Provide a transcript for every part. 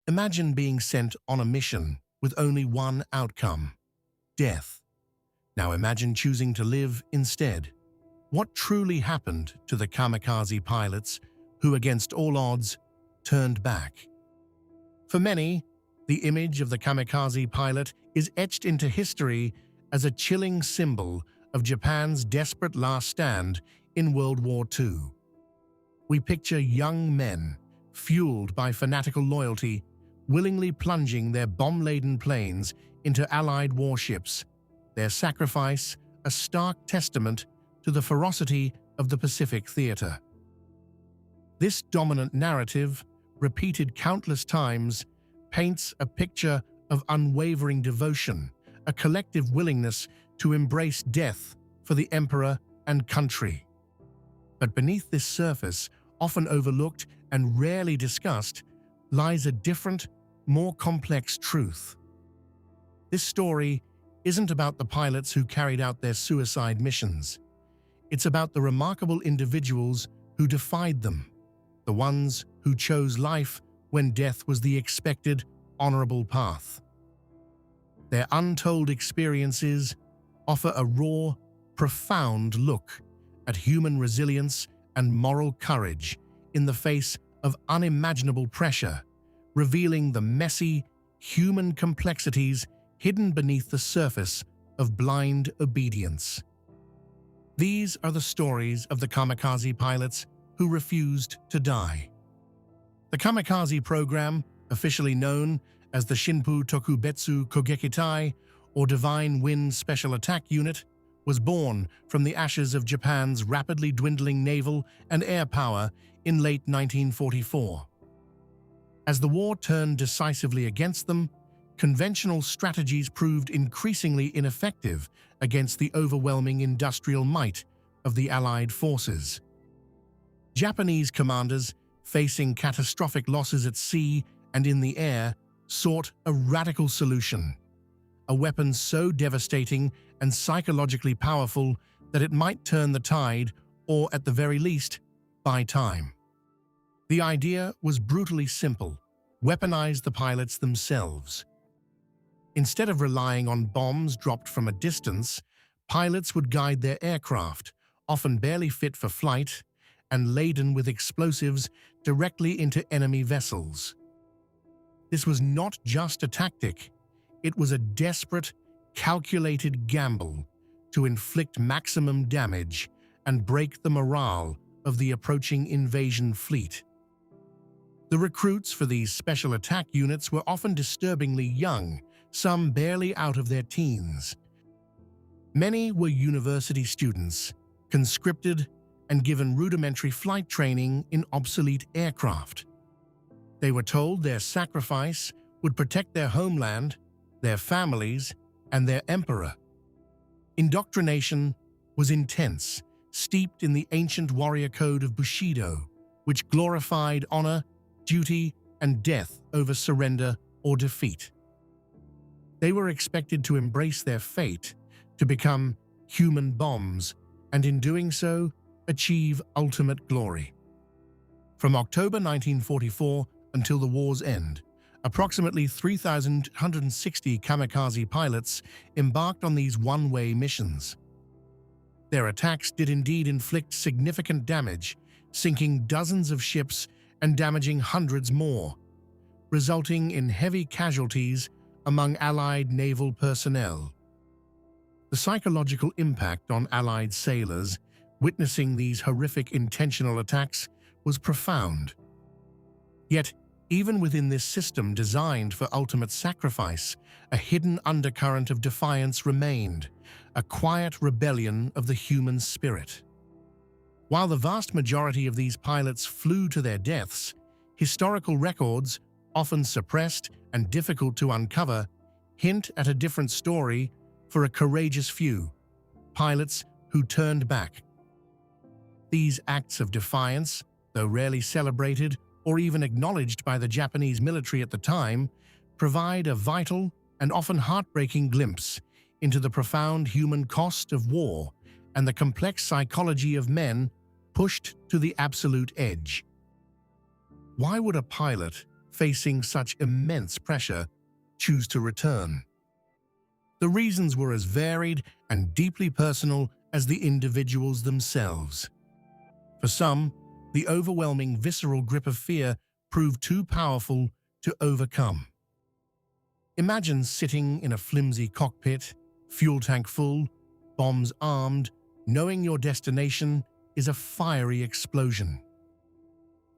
Imagine being sent on a mission with only one outcome: death. Now imagine choosing to live instead. What truly happened to the kamikaze pilots who, against all odds, turned back? For many, the image of the kamikaze pilot is etched into history as a chilling symbol of Japan's desperate last stand in World War II. We picture young men, fueled by fanatical loyalty, willingly plunging their bomb-laden planes into Allied warships, their sacrifice a stark testament to the ferocity of the Pacific theater. This dominant narrative, repeated countless times, paints a picture of unwavering devotion, a collective willingness to embrace death for the emperor and country. But beneath this surface, often overlooked and rarely discussed, lies a different, more complex truth. This story isn't about the pilots who carried out their suicide missions. It's about the remarkable individuals who defied them, the ones who chose life when death was the expected, honorable path. Their untold experiences offer a raw, profound look at human resilience and moral courage in the face of unimaginable pressure, revealing the messy, human complexities hidden beneath the surface of blind obedience. These are the stories of the kamikaze pilots who refused to die. The kamikaze program, officially known as the Shinshu Tokubetsu Kogekitai, or Divine Wind Special Attack Unit, was born from the ashes of Japan's rapidly dwindling naval and air power in late 1944. As the war turned decisively against them, conventional strategies proved increasingly ineffective against the overwhelming industrial might of the Allied forces. Japanese commanders, facing catastrophic losses at sea and in the air, sought a radical solution, a weapon so devastating and psychologically powerful that it might turn the tide, or at the very least, buy time. The idea was brutally simple: weaponize the pilots themselves. Instead of relying on bombs dropped from a distance, pilots would guide their aircraft, often barely fit for flight, and laden with explosives directly into enemy vessels. This was not just a tactic, it was a desperate, calculated gamble to inflict maximum damage and break the morale of the approaching invasion fleet. The recruits for these special attack units were often disturbingly young, some barely out of their teens. Many were university students, conscripted and given rudimentary flight training in obsolete aircraft. They were told their sacrifice would protect their homeland, their families, and their emperor. Indoctrination was intense, steeped in the ancient warrior code of Bushido, which glorified honor, duty, and death over surrender or defeat. They were expected to embrace their fate, to become human bombs, and in doing so, achieve ultimate glory. From October 1944 until the war's end, approximately 3,160 kamikaze pilots embarked on these one-way missions. Their attacks did indeed inflict significant damage, sinking dozens of ships and damaging hundreds more, resulting in heavy casualties among Allied naval personnel. The psychological impact on Allied sailors witnessing these horrific intentional attacks was profound. Yet, even within this system designed for ultimate sacrifice, a hidden undercurrent of defiance remained, a quiet rebellion of the human spirit. While the vast majority of these pilots flew to their deaths, historical records, often suppressed and difficult to uncover, hint at a different story for a courageous few, pilots who turned back. These acts of defiance, though rarely celebrated or even acknowledged by the Japanese military at the time, provide a vital and often heartbreaking glimpse into the profound human cost of war and the complex psychology of men pushed to the absolute edge. Why would a pilot facing such immense pressure, choose to return. The reasons were as varied and deeply personal as the individuals themselves. For some, the overwhelming visceral grip of fear proved too powerful to overcome. Imagine sitting in a flimsy cockpit, fuel tank full, bombs armed, knowing your destination is a fiery explosion.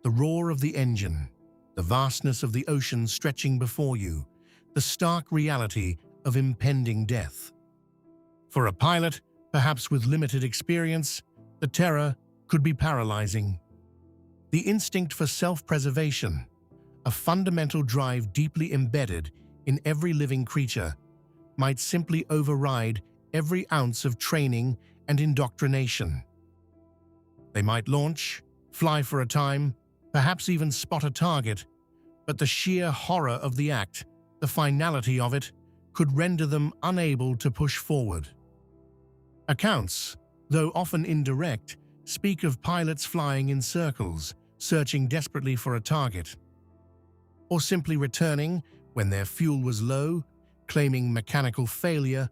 The roar of the engine, the vastness of the ocean stretching before you, the stark reality of impending death. For a pilot, perhaps with limited experience, the terror could be paralyzing. The instinct for self-preservation, a fundamental drive deeply embedded in every living creature, might simply override every ounce of training and indoctrination. They might launch, fly for a time, perhaps even spot a target, but the sheer horror of the act, the finality of it, could render them unable to push forward. Accounts, though often indirect, speak of pilots flying in circles, searching desperately for a target, or simply returning when their fuel was low, claiming mechanical failure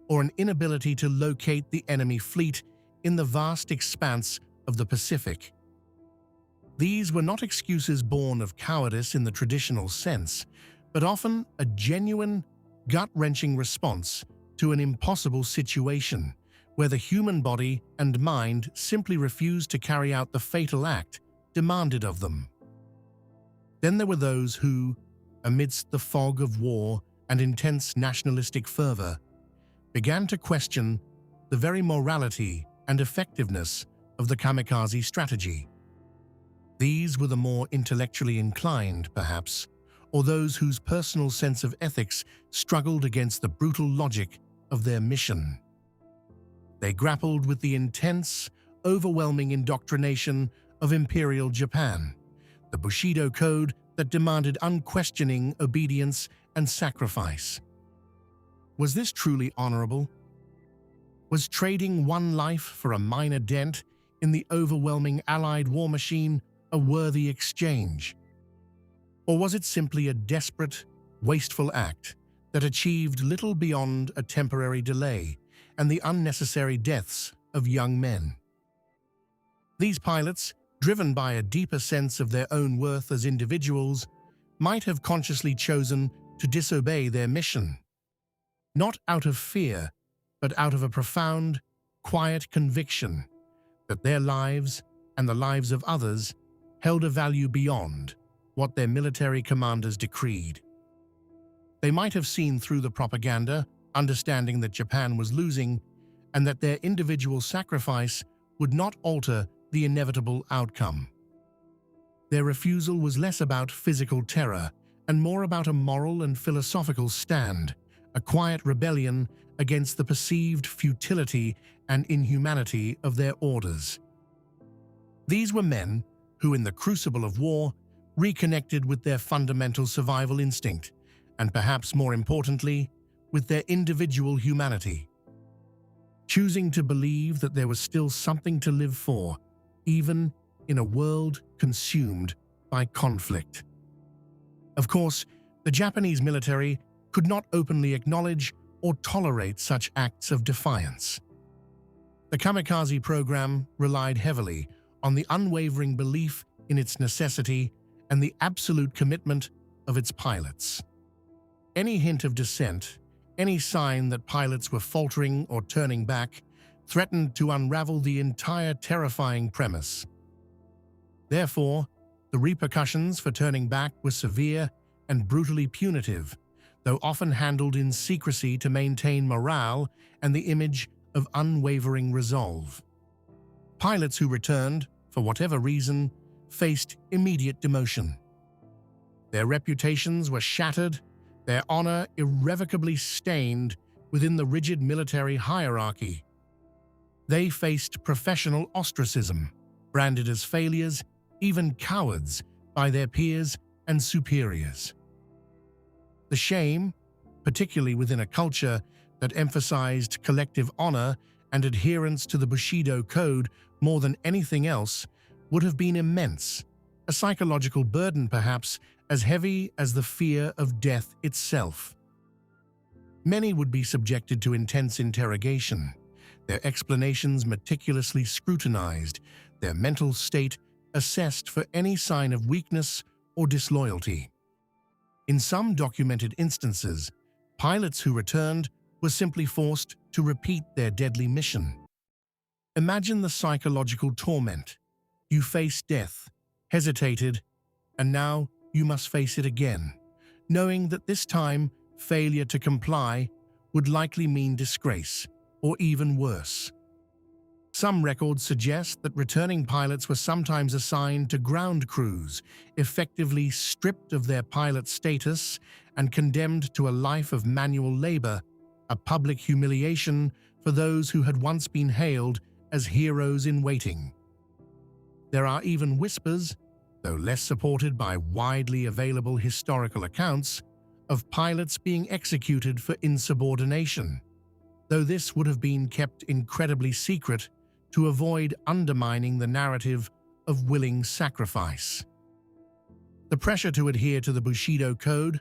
or an inability to locate the enemy fleet in the vast expanse of the Pacific. These were not excuses born of cowardice in the traditional sense, but often a genuine, gut-wrenching response to an impossible situation where the human body and mind simply refused to carry out the fatal act demanded of them. Then there were those who, amidst the fog of war and intense nationalistic fervor, began to question the very morality and effectiveness of the kamikaze strategy. These were the more intellectually inclined, perhaps, or those whose personal sense of ethics struggled against the brutal logic of their mission. They grappled with the intense, overwhelming indoctrination of Imperial Japan, the Bushido Code that demanded unquestioning obedience and sacrifice. Was this truly honorable? Was trading one life for a minor dent in the overwhelming Allied war machine a worthy exchange? Or was it simply a desperate, wasteful act that achieved little beyond a temporary delay and the unnecessary deaths of young men? These pilots, driven by a deeper sense of their own worth as individuals, might have consciously chosen to disobey their mission, not out of fear, but out of a profound, quiet conviction that their lives and the lives of others held a value beyond what their military commanders decreed. They might have seen through the propaganda, understanding that Japan was losing and that their individual sacrifice would not alter the inevitable outcome. Their refusal was less about physical terror and more about a moral and philosophical stand, a quiet rebellion against the perceived futility and inhumanity of their orders. These were men who, in the crucible of war, reconnected with their fundamental survival instinct, and perhaps more importantly, with their individual humanity, choosing to believe that there was still something to live for, even in a world consumed by conflict. Of course, the Japanese military could not openly acknowledge or tolerate such acts of defiance. The kamikaze program relied heavily on the unwavering belief in its necessity and the absolute commitment of its pilots. Any hint of dissent, any sign that pilots were faltering or turning back, threatened to unravel the entire terrifying premise. Therefore, the repercussions for turning back were severe and brutally punitive, though often handled in secrecy to maintain morale and the image of unwavering resolve. Pilots who returned, for whatever reason, faced immediate demotion. Their reputations were shattered, their honor irrevocably stained within the rigid military hierarchy. They faced professional ostracism, branded as failures, even cowards, by their peers and superiors. The shame, particularly within a culture that emphasized collective honor and adherence to the Bushido Code more than anything else, would have been immense, a psychological burden perhaps as heavy as the fear of death itself. Many would be subjected to intense interrogation, their explanations meticulously scrutinized, their mental state assessed for any sign of weakness or disloyalty. In some documented instances, pilots who returned were simply forced to repeat their deadly mission. Imagine the psychological torment. You faced death, hesitated, and now you must face it again, knowing that this time failure to comply would likely mean disgrace, or even worse. Some records suggest that returning pilots were sometimes assigned to ground crews, effectively stripped of their pilot status and condemned to a life of manual labor, a public humiliation for those who had once been hailed as heroes in waiting. There are even whispers, though less supported by widely available historical accounts, of pilots being executed for insubordination, though this would have been kept incredibly secret to avoid undermining the narrative of willing sacrifice. The pressure to adhere to the Bushido Code,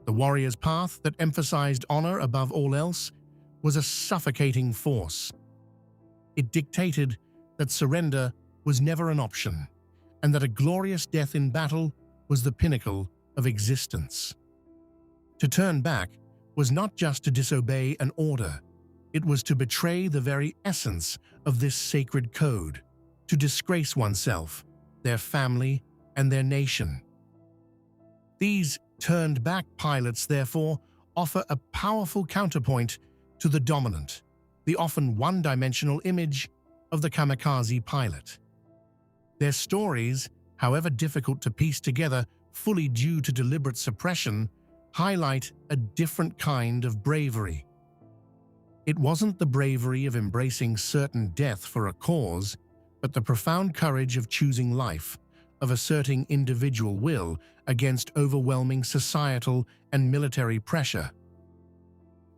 the warrior's path that emphasized honor above all else, was a suffocating force. It dictated that surrender was never an option, and that a glorious death in battle was the pinnacle of existence. To turn back was not just to disobey an order, it was to betray the very essence of this sacred code, to disgrace oneself, their family, and their nation. These turned-back pilots, therefore, offer a powerful counterpoint to the dominant, the often one-dimensional image of the kamikaze pilot. Their stories, however difficult to piece together, fully due to deliberate suppression, highlight a different kind of bravery. It wasn't the bravery of embracing certain death for a cause, but the profound courage of choosing life, of asserting individual will against overwhelming societal and military pressure.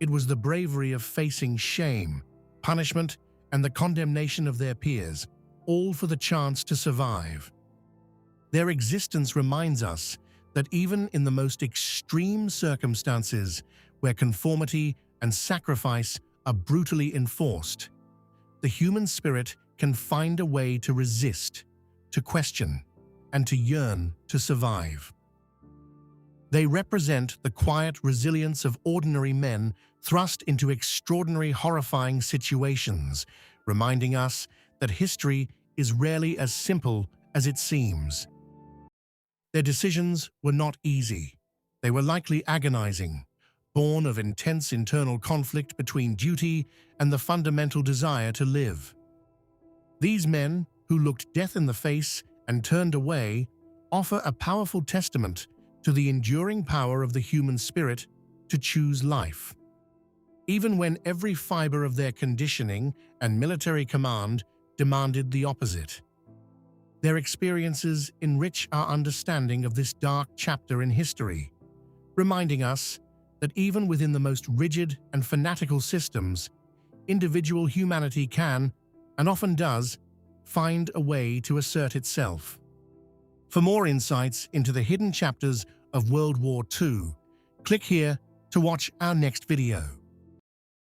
It was the bravery of facing shame, punishment, and the condemnation of their peers, all for the chance to survive. Their existence reminds us that even in the most extreme circumstances, where conformity and sacrifice are brutally enforced, the human spirit can find a way to resist, to question, and to yearn to survive. They represent the quiet resilience of ordinary men thrust into extraordinary, horrifying situations, reminding us that history is rarely as simple as it seems. Their decisions were not easy. They were likely agonizing, born of intense internal conflict between duty and the fundamental desire to live. These men, who looked death in the face and turned away, offer a powerful testament to the enduring power of the human spirit to choose life. Even when every fiber of their conditioning and military command demanded the opposite. Their experiences enrich our understanding of this dark chapter in history, reminding us that even within the most rigid and fanatical systems, individual humanity can, and often does, find a way to assert itself. For more insights into the hidden chapters of World War II, click here to watch our next video.